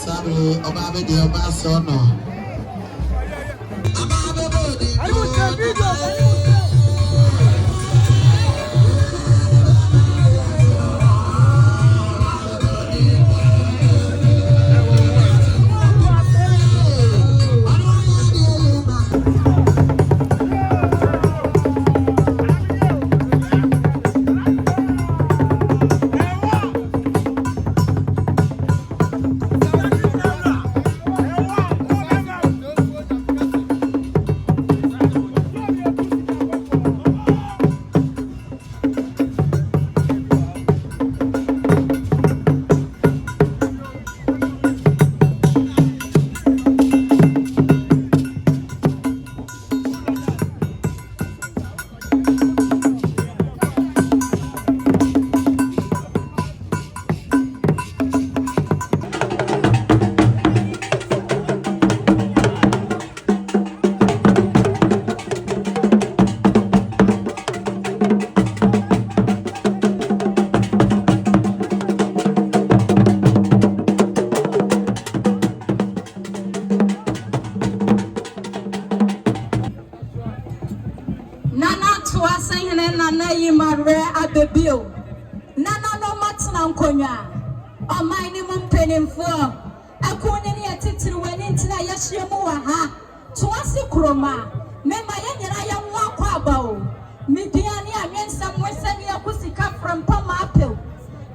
Sabu Ababio Basono. Toasehene nana yimare Ababio. Nana no matna nkonya. Omani mumpenimfo. Akunye ni atitiri wani ntina yahyiemu wa ha. Toase kroma. Mema yenyira ya nwa kwa abawo. Midiani anwensa mwesani akusika frampa mapel.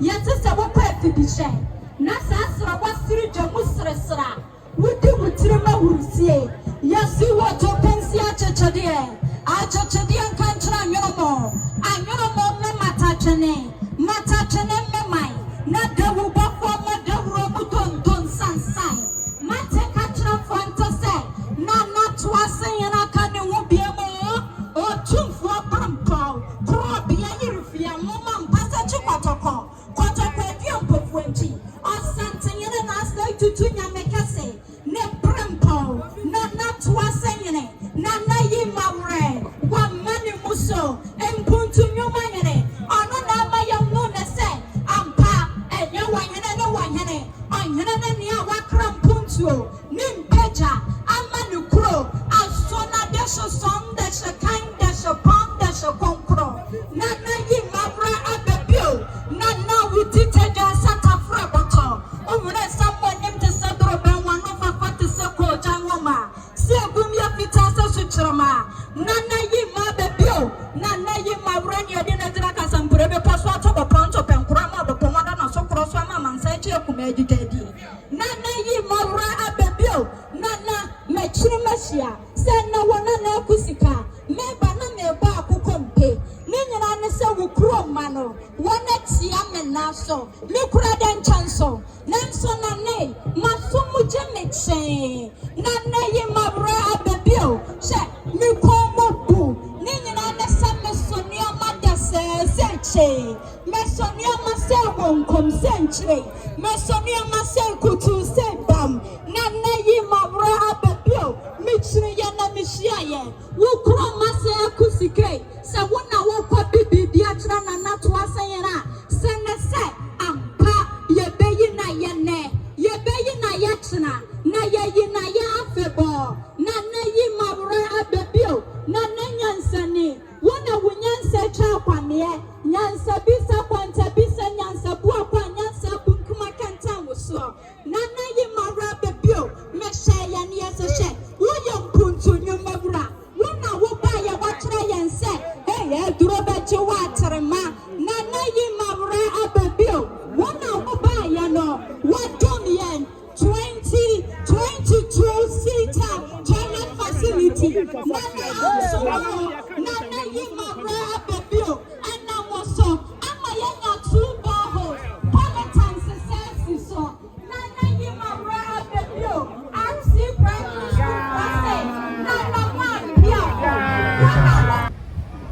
Yatise wokwa afibihye. Na saasra wasiri jamu sresra. Wudi wutirima wurusie. Yasi woto pensi achechede. Achechede kantra nyomo. Anyomo me matachene. Matachene me mai. Na dewu bafo ma dewro buton sansai. Mate katra fantase. Na Toasehene kane wo biemo. O tumfo pampao. Pro bia yirfia mama mpasa chikwatoko. Kwatoko efiampo fuenti. Osantehene na asai tutunya mekase. Ne prempao. Na Toasehene. Na yimawre. Wa mani muso. Empuntu nyuma yene. Ono na ma yamune se. Ampa. Enye wanyene no wanyene. Onyene ne niya wakra mpuntu. Nimpeja. Amanu kuro. Asona desho som desho kain desho pom desho konkro. Na yimawre Ababio. Na witite jasata fraboto. Umune sambo nimte sadro ben wanofa fati seko jangoma. Segum ya fitasa sutrama. Nana yima Ababio. Nana yima brani adina dina kasampurebe paswa tobo ponto penkurama do pomada na sokro so ama mansaje kumeji dedi. Nana yima Ababio. Nana mechiri mashia. Sena wana na kusika. Meba na meba akukompe. Ninyina ne se wukuro mano. Wana tia menaso. Mikura den chanso. Nanso nane masumu jemeche. Nana yima Ababio. She mikomo bu. Ninyina ne se mesonia madase senche. Mesonia mase wonkom senche. Mesonia mase kutu sebam. Nana yima Ababio. Michiri yana mishiaye. Wukuro mase akusike. Se wona wokwa bibi atra na Toasehene. Sene se ampa yebeyi na yene. Yebeyi na yachna. Na yeyi na ya afebo. Nana yima Ababio. Nana nyansani. Wona wunyansa cha kwame. Nyansa bisa kwanta bisa nyansa bua kwa nyansa bunkuma kanta wuso. Nana yima Ababio. Meshe yani yeseshe. Woyom puntu nyumabura. Wona woba ya wachra yanse. Hey, durobeche watrema. Nana yima Ababio. Wona woba ya no. Wadom yen 2022-seater toilet facility. Nana yima Ababio. Ana woso. Ama yenya 2 boreholes. Politics sense so. Nana yima Ababio. RC primary school process. Nana man yeah.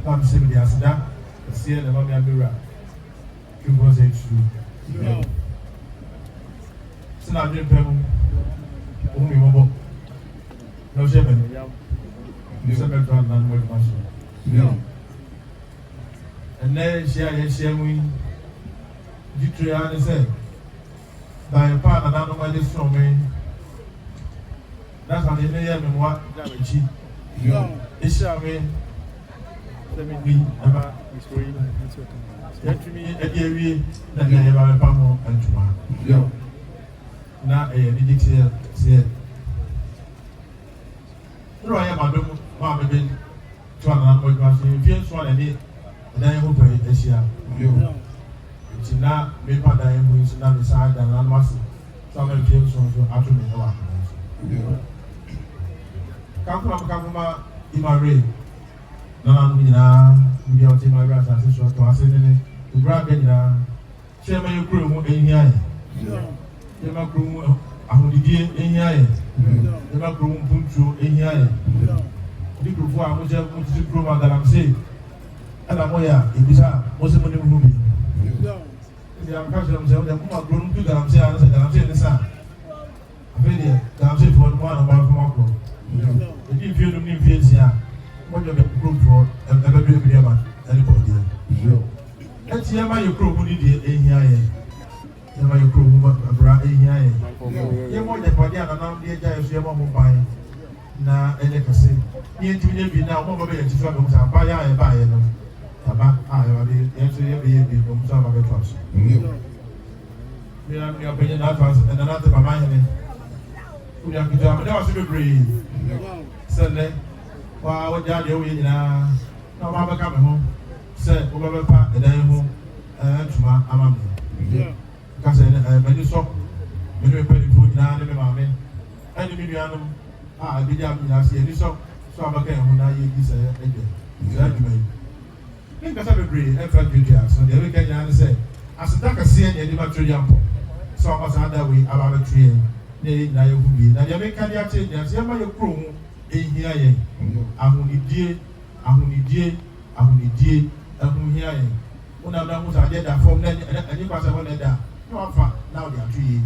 I'm simply as that. See the mommy and mirror. You was a true. So now I'm going only one. No shame. You said that I'm with machine. No. And then she we you try and say by a partner, I don't know why this from me. That's how they may have been what she. It's a way. Let me ever destroy that to me at the area that they have a panel and tomorrow. Now, a medical said, no, I am a dog, Mamma been to another machine, feels one and it, and I hope it's here. It's not me, but I am going to not decide that I must. Some of you so after me. Come in my ray. No, we are taking my rats as usual to us in the grab it. Share my crew in here. You have crew, I will be in here. You have crew, put in here. The group for I was just to prove that I'm saying. And I'm here, it is a most of the movie. I'm catching themselves, they're more grown to that I'm saying the sun. I feel it, I'm saying for one of my from if you don't need fears here, what you have group for every anybody. Let's hear my crew who did it in here. My crew brought in here. You want the body and now the guy is your mom buying. Now, and they can say, you to be now over there to travel and buy and buy. I answer every from some of the trust. We have your opinion advance and another by my name. We have to do a brave. Sunday, while what daddy we now, no mother coming home, said, whoever part the day home, and to my amam. Because when you saw, when you put it food now, the mammy, and the medium, I did not see any so I became when I eat this again. Because I agree, and for good, so the weekend I say, as a dark scene in the material, so I was under way about a tree. Nay, now you will be. Now you make a change, and see my crew in here. I will need dear, I will need dear, I will need dear, and whom here. When I know what I did that from then, and you pass on that. No, now they are tree.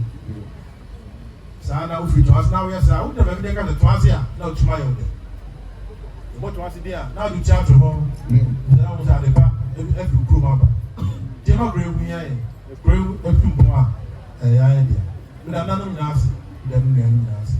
So now if you to us now, yes, I would have taken the Toase here, no to my own. What was it there? Now you charge home. Now was at the back, every crew member. Do not agree with me, a crew, a few more. Idea. But I'm not nasty. Then we are nasty.